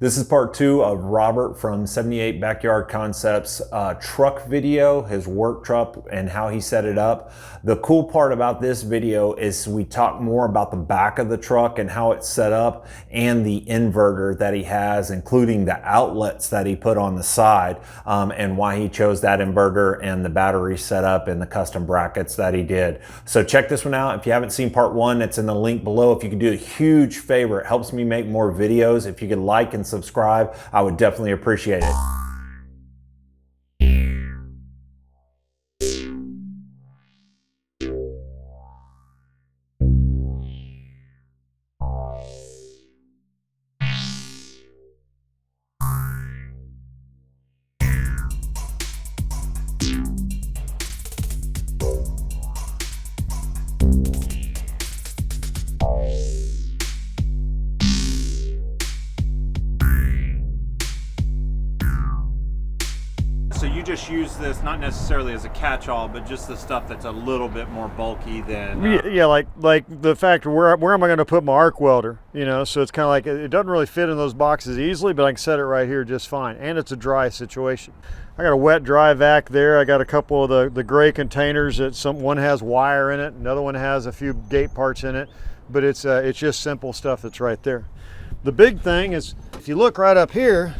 This is part two of Robert from 78 Backyard Concepts truck video, his work truck and how he set it up. The cool part about this video is we talk more about the back of the truck and how it's set up and the inverter that he has, including the outlets that he put on the side and why he chose that inverter and the battery setup and the custom brackets that he did. So check this one out. If you haven't seen part one, it's in the link below. If you could do a huge favor, it helps me make more videos. If you could like and subscribe, I would definitely appreciate it. So you just use this not necessarily as a catch-all, but just the stuff that's a little bit more bulky than... Yeah, like the fact where am I going to put my arc welder, you know? So it's kind of like, it doesn't really fit in those boxes easily, but I can set it right here just fine. And it's a dry situation. I got a wet dry vac there. I got a couple of the gray containers that one has wire in it, another one has a few gate parts in it, but it's just simple stuff that's right there. The big thing is, if you look right up here,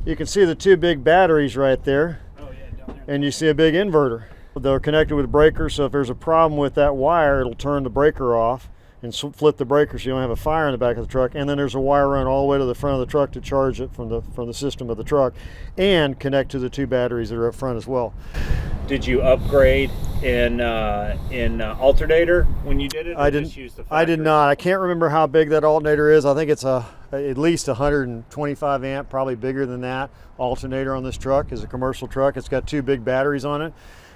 you can see the two big batteries right there. Oh, yeah, down there. And you see a big inverter. They're connected with breakers, so if there's a problem with that wire, it'll turn the breaker off and flip the breaker so you don't have a fire in the back of the truck. And then there's a wire run all the way to the front of the truck to charge it from the system of the truck and connect to the two batteries that are up front as well. Did you upgrade in alternator when you did it? I didn't. I did not. I can't remember how big that alternator is. I think it's at least 125 amp, probably bigger than that. Alternator on this truck is a commercial truck. It's got two big batteries on it,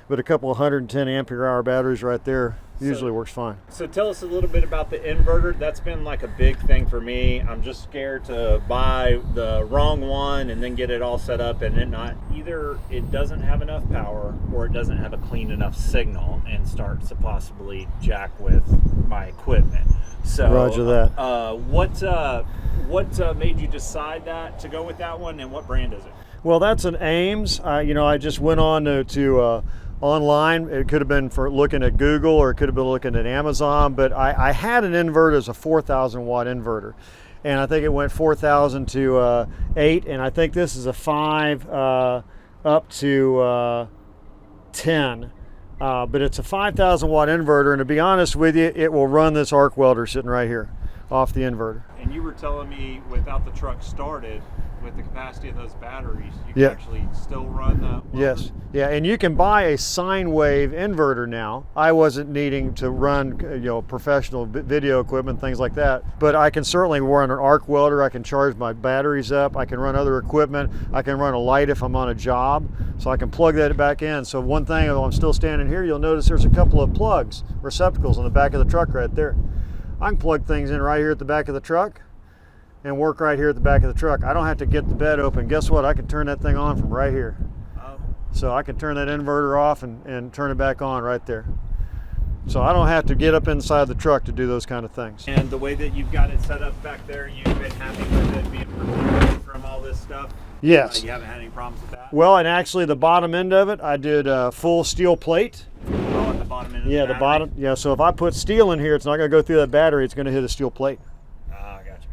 but a couple of 110 ampere hour batteries right there usually works fine. So tell us a little bit about the inverter. That's been like a big thing for me. I'm just scared to buy the wrong one and then get it all set up and either it doesn't have enough power or it doesn't have a clean enough signal and start to possibly jack with my equipment. So Roger that. What made you decide to go with that one, and what brand is it? Well, that's an Ames. I just went on to online. It could have been for looking at Google, or it could have been looking at Amazon, but I had an inverter as a 4,000 watt inverter, and I think it went 4,000 to 8, and I think this is a 5 up to 10. But it's a 5,000 watt inverter, and to be honest with you, it will run this arc welder sitting right here off the inverter. And you were telling me without the truck started, with the capacity of those batteries, you can actually still run the welder? Yes, yeah, and you can buy a sine wave inverter now. I wasn't needing to run professional video equipment, things like that, but I can certainly run an arc welder. I can charge my batteries up. I can run other equipment. I can run a light if I'm on a job, so I can plug that back in. So one thing, while I'm still standing here, you'll notice there's a couple of plugs, receptacles on the back of the truck right there. I can plug things in right here at the back of the truck and work right here at the back of the truck. I don't have to get the bed open. Guess what? I can turn that thing on from right here. Oh. So I can turn that inverter off and turn it back on right there. So I don't have to get up inside the truck to do those kind of things. And the way that you've got it set up back there, you've been happy with it being protected from all this stuff? Yes. You haven't had any problems with that? Well, and actually the bottom end of it, I did full steel plate. Oh, at the bottom end of the bottom. Yeah, so if I put steel in here, it's not going to go through that battery. It's going to hit a steel plate. Ah, gotcha.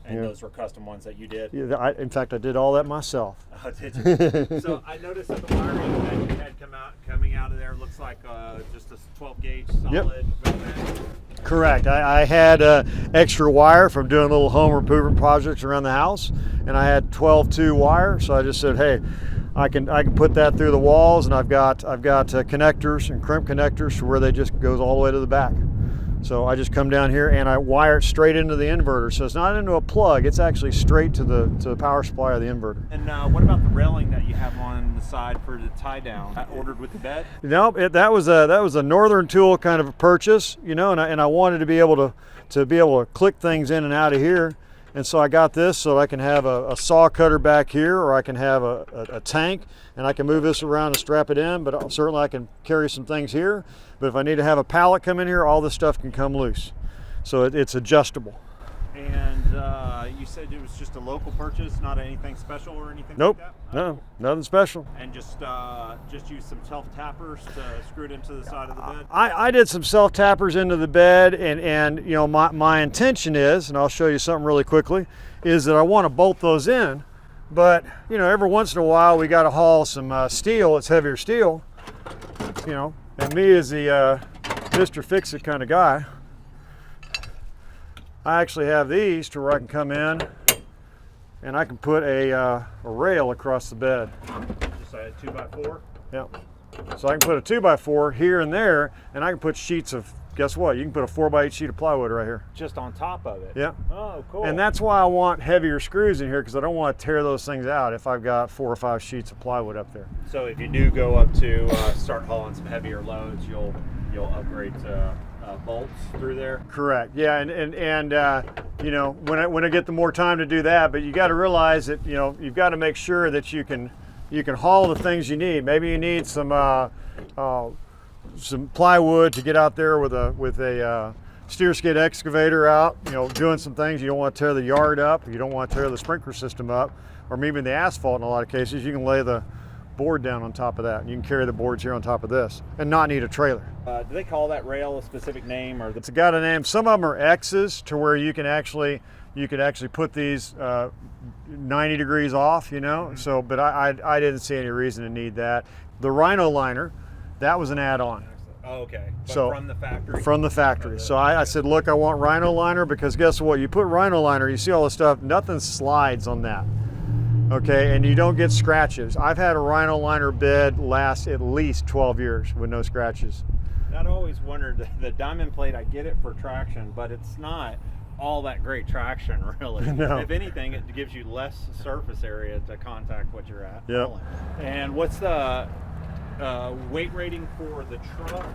And those were custom ones that you did? Yeah, in fact, I did all that myself. Oh, did you? So I noticed that the wiring that you had coming out of there looks like just a 12 gauge solid. Yep. Correct. I had extra wire from doing little home improvement projects around the house, and I had 12-2 wire. So I just said, hey, I can put that through the walls, and I've got connectors and crimp connectors to where they just goes all the way to the back. So I just come down here and I wire it straight into the inverter. So it's not into a plug; it's actually straight to the power supply of the inverter. And what about the railing that you have on the side for the tie down? Ordered with the bed? No, that was a Northern Tool kind of a purchase, and I wanted to be able to click things in and out of here. And so I got this so I can have a saw cutter back here, or I can have a tank, and I can move this around and strap it in, but certainly I can carry some things here. But if I need to have a pallet come in here, all this stuff can come loose. So it's adjustable. And you said it was just a local purchase, not anything special or anything Nope. like that? No, nothing special. And just use some self-tappers to screw it into the side of the bed? I did some self-tappers into the bed, and you know, my intention is, and I'll show you something really quickly, is that I want to bolt those in, but you know, every once in a while we got to haul some steel. It's heavier steel, you know, and me as the Mr. Fix-It kind of guy, I actually have these to where I can come in and I can put a rail across the bed. Just a 2x4? Yep. So I can put a 2x4 here and there, and I can put sheets of, guess what? You can put a 4x8 sheet of plywood right here. Just on top of it? Yeah. Oh, cool. And that's why I want heavier screws in here, because I don't want to tear those things out if I've got 4 or 5 sheets of plywood up there. So if you do go up to start hauling some heavier loads, you'll upgrade to bolts through there? Correct. Yeah, and you know, when I get the more time to do that, but you got to realize that, you know, you've got to make sure that you can haul the things you need. Maybe you need some plywood to get out there with a steer skid excavator out, you know, doing some things. You don't want to tear the yard up, you don't want to tear the sprinkler system up, or maybe the asphalt. In a lot of cases, you can lay the board down on top of that, and you can carry the boards here on top of this and not need a trailer. Do they call that rail a specific name, or It's got a name. Some of them are X's, to where you could actually put these 90 degrees off, you know. So, but I didn't see any reason to need that. The Rhino liner, that was an add-on. Oh, okay. But So from the factory? From the factory. So I said, look, I want Rhino liner, because guess what? You put Rhino liner, you see all the stuff, nothing slides on that. Okay, and you don't get scratches. I've had a Rhino liner bed last at least 12 years with no scratches. I'd always wondered, the diamond plate, I get it for traction, but it's not all that great traction, really. No. If anything, it gives you less surface area to contact what you're at. Yep. And what's the weight rating for the truck,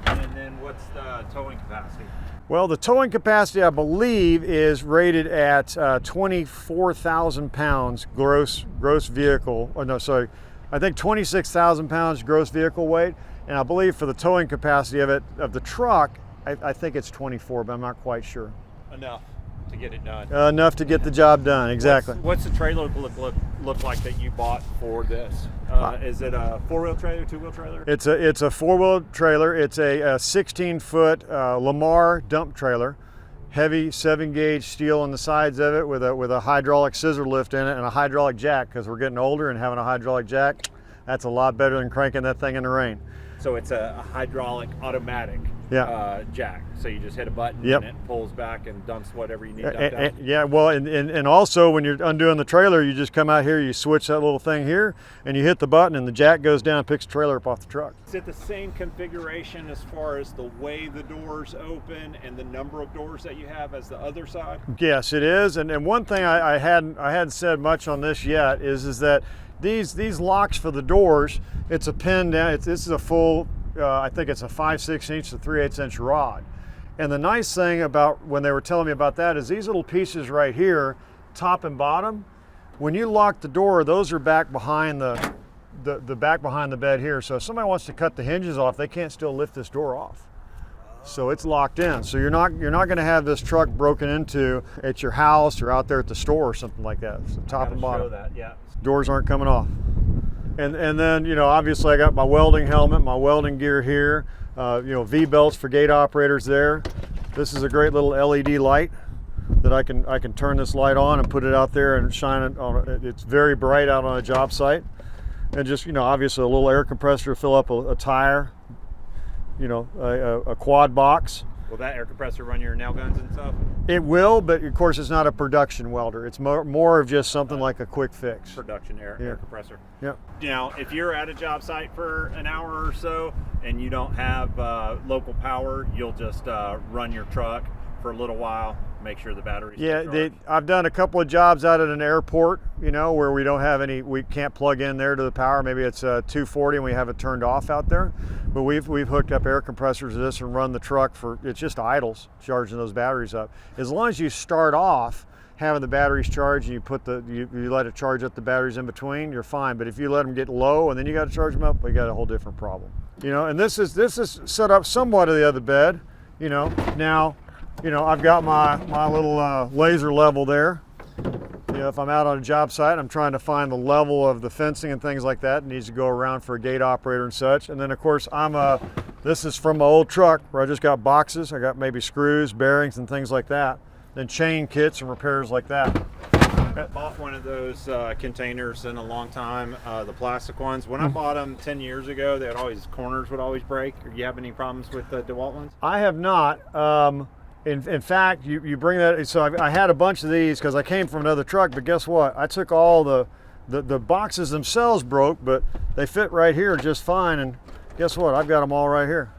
and then what's the towing capacity? Well, the towing capacity, I believe, is rated at 24,000 pounds gross vehicle. Oh, no, sorry. I think 26,000 pounds gross vehicle weight. And I believe for the towing capacity of the truck, I think it's 24, but I'm not quite sure. Enough to get it done. Enough to get the job done, exactly. What's the trailer look like that you bought for this? Is it a 4-wheel trailer, 2-wheel trailer? It's a 4-wheel trailer. It's a 16-foot Lamar dump trailer, heavy 7-gauge steel on the sides of it with a hydraulic scissor lift in it and a hydraulic jack, because we're getting older, and having a hydraulic jack, that's a lot better than cranking that thing in the rain. So it's a hydraulic automatic jack. So you just hit a button and it pulls back and dumps whatever you need dumped out. Yeah, well, and also when you're undoing the trailer, you just come out here, you switch that little thing here, and you hit the button, and the jack goes down and picks the trailer up off the truck. Is it the same configuration as far as the way the doors open and the number of doors that you have as the other side? Yes, it is. And one thing I hadn't said much on this yet is that these locks for the doors, it's a pin down. This is a full, I think it's a 5/6 inch to 3/8 inch rod. And the nice thing about when they were telling me about that is these little pieces right here, top and bottom, when you lock the door, those are back behind the back behind the bed here. So if somebody wants to cut the hinges off, they can't still lift this door off. So it's locked in. So you're not going to have this truck broken into at your house or out there at the store or something like that. So top and bottom. Show that, yeah. Doors aren't coming off. And then, you know, obviously I got my welding helmet, my welding gear here, you know, V-belts for gate operators there. This is a great little LED light that I can turn this light on and put it out there and shine it on. It's very bright out on a job site. And just, you know, obviously a little air compressor to fill up a tire, you know, a quad box. Will that air compressor run your nail guns and stuff? It will, but of course it's not a production welder. It's more of just something like a quick fix. Production air compressor. Yep. Now, if you're at a job site for an hour or so and you don't have local power, you'll just run your truck for a little while, make sure the battery's charged. I've done a couple of jobs out at an airport, you know, where we don't have we can't plug in there to the power. Maybe it's 240 and we have it turned off out there. But we've hooked up air compressors to this and run the truck it's just idles, charging those batteries up. As long as you start off having the batteries charged and you let it charge up the batteries in between, you're fine. But if you let them get low and then you got to charge them up, we got a whole different problem. You know, and this is set up somewhat of the other bed, you know. Now, you know, I've got my little laser level there. You know, if I'm out on a job site, I'm trying to find the level of the fencing and things like that. It needs to go around for a gate operator and such. And then of course this is from my old truck where I just got boxes. I got maybe screws, bearings and things like that. Then chain kits and repairs like that. I bought one of those containers in a long time, the plastic ones. When I bought them 10 years ago, corners would always break. Do you have any problems with the DeWalt ones? I have not. In fact, you bring that, so I had a bunch of these because I came from another truck, but guess what? I took all the boxes themselves broke, but they fit right here just fine, and guess what? I've got them all right here.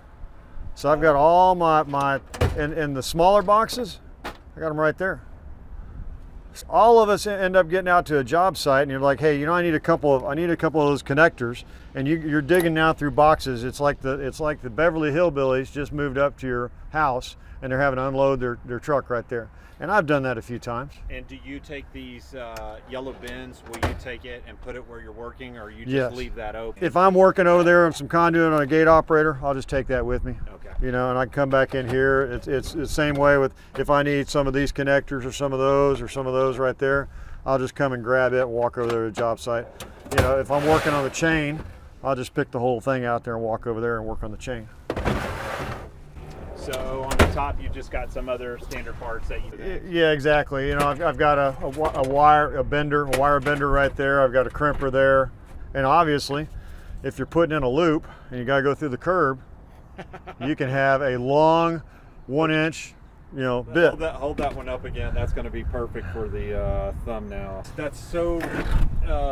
So I've got all my in the smaller boxes, I got them right there. So all of us end up getting out to a job site and you're like, hey, you know, I need a couple of those connectors, and you're digging now through boxes. It's like the Beverly Hillbillies just moved up to your house and they're having to unload their truck right there. And I've done that a few times. And do you take these yellow bins, will you take it and put it where you're working, or you just Yes. leave that open? If I'm working over there on some conduit on a gate operator, I'll just take that with me. Okay. You know, and I can come back in here. It's the same way with if I need some of these connectors or some of those right there, I'll just come and grab it and walk over there to the job site. You know, if I'm working on the chain, I'll just pick the whole thing out there and walk over there and work on the chain. So on the top, you just got some other standard parts that you. Yeah, exactly. You know, I've got a wire bender right there. I've got a crimper there, and obviously, if you're putting in a loop and you got to go through the curb, you can have a long 1-inch, you know, bit. Hold that one up again. That's going to be perfect for the thumbnail. That's so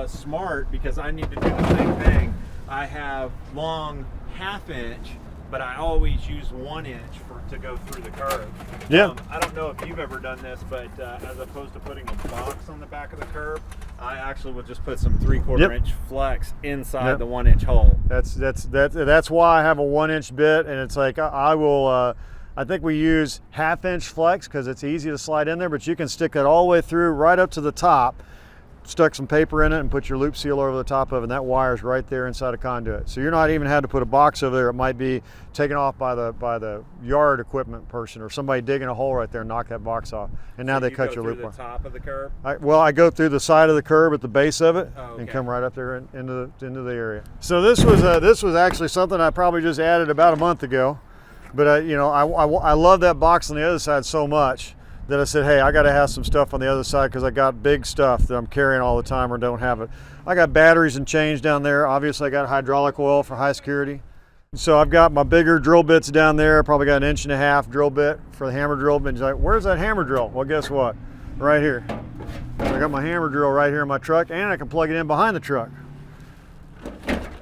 smart, because I need to do the same thing. I have long 1/2 inch, but I always use 1 inch to go through the curb. Yeah. I don't know if you've ever done this, but as opposed to putting a box on the back of the curb, I actually would just put some 3/4 inch flex inside the 1 inch hole. That's why I have a 1-inch bit, and it's like I will. I think we use 1/2 inch flex because it's easy to slide in there, but you can stick it all the way through right up to the top. Stuck some paper in it and put your loop seal over the top of it, and that wire's right there inside a conduit. So you're not even had to put a box over there. It might be taken off by the yard equipment person or somebody digging a hole right there and knock that box off. And now So they you cut go your through loop the wire. top of the curb? I go through the side of the curb at the base of it Oh, and okay. come right up there into the area. So this was actually something I probably just added about a month ago, but you know, I love that box on the other side so much that I said, hey, I got to have some stuff on the other side because I got big stuff that I'm carrying all the time or don't have it. I got batteries and chains down there. Obviously, I got hydraulic oil for high security. So I've got my bigger drill bits down there. Probably got 1.5 inch drill bit for the hammer drill. But he's like, where's that hammer drill? Well, guess what? Right here. I got my hammer drill right here in my truck, and I can plug it in behind the truck.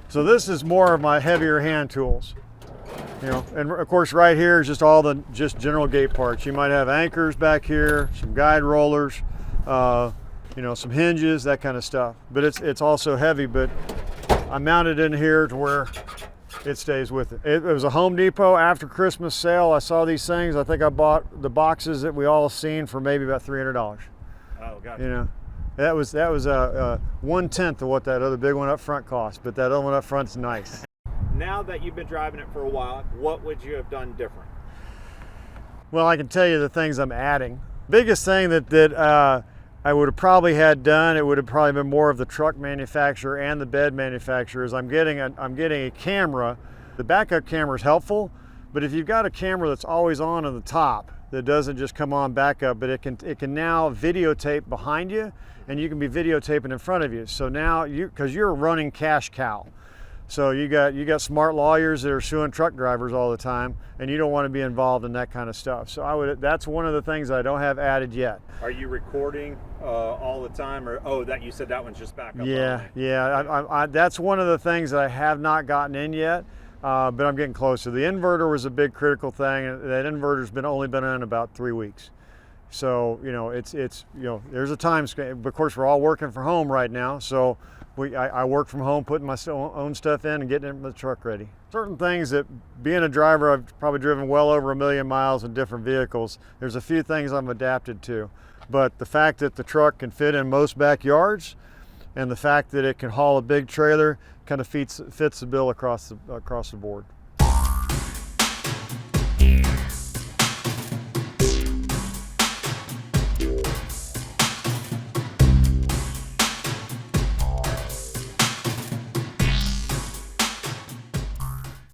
So this is more of my heavier hand tools. You know, and of course right here is just all the general gate parts. You might have anchors back here, some guide rollers, you know, some hinges, that kind of stuff. But it's also heavy, but I mounted in here to where it stays with it. It was a Home Depot after Christmas sale. I saw these things. I think I bought the boxes that we all seen for maybe about $300. Oh, gotcha. You know, that was 1/10 of what that other big one up front cost, but that other one up front's nice. Now that you've been driving it for a while, what would you have done different? Well, I can tell you the things I'm adding. Biggest thing that I would have probably had done, it would have probably been more of the truck manufacturer and the bed manufacturer, is I'm getting a camera. The backup camera is helpful, but if you've got a camera that's always on the top, that doesn't just come on backup, but it can now videotape behind you, and you can be videotaping in front of you. So now because you're a running cash cow. So you got smart lawyers that are suing truck drivers all the time, and you don't want to be involved in that kind of stuff. So that's one of the things I don't have added yet. Are you recording all the time, or that you said that one's just backup? Yeah, only? yeah. That's one of the things that I have not gotten in yet, but I'm getting closer. The inverter was a big critical thing, and that inverter's only been in about 3 weeks. So you know, it's you know, there's a time span. Of course, we're all working from home right now, so. I work from home, putting my own stuff in and getting the truck ready. Certain things that, being a driver, I've probably driven well over 1 million miles in different vehicles. There's a few things I'm adapted to, but the fact that the truck can fit in most backyards and the fact that it can haul a big trailer kind of fits the bill across the board.